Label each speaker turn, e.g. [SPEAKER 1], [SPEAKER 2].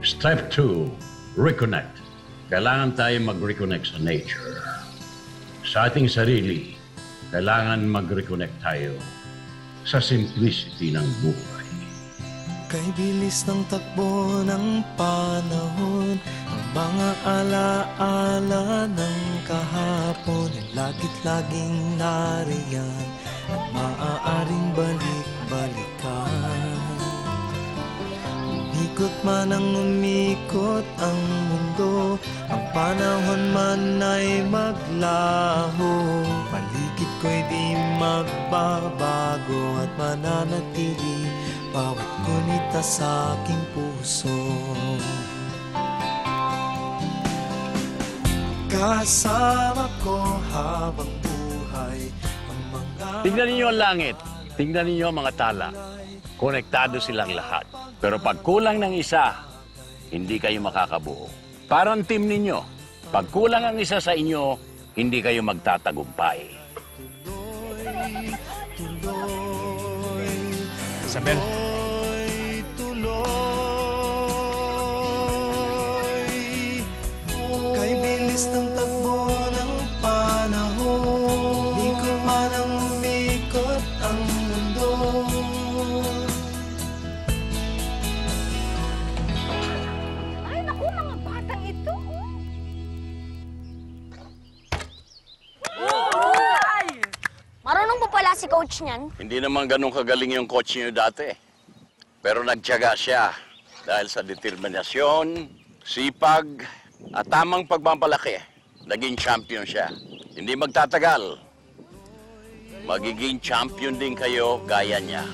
[SPEAKER 1] Step 2, reconnect. Kailangan tayo mag-reconnect sa nature. Sa ating sarili, kailangan mag-reconnect tayo sa simplicity ng buhay.
[SPEAKER 2] Kay bilis ng takbo ng panahon, ang mga alaala ng kahapon ay lagit-laging nariyan at maaaring balik-balikan. Umikot man ang umikot ang mundo, ang panahon man ay maglaho. Paligid ko'y di magbabago at mananatili bawat gunita sa aking puso. Kasama ko habang buhay ang mga...
[SPEAKER 3] Tingnan ninyo ang langit. Tingnan ninyo ang mga tala. Konektado silang lahat. Pero pag kulang ng isa, hindi kayo makakabuo. Parang team ninyo. Pag kulang ang isa sa inyo, hindi kayo magtatagumpay. Isabel.
[SPEAKER 2] Kay bilis ng takbo ng panahon, ikot man ang umikot ang mundo.
[SPEAKER 4] Ay, naku, mga batang ito. Marunong po pala si coach niyan.
[SPEAKER 3] Hindi naman ganun kagaling yung coach niyo dati. Pero nagtiyaga siya dahil sa determinasyon, sipag, at tamang pagpapalaki. Naging champion siya. Hindi magtatagal. Magiging champion din kayo gaya niya.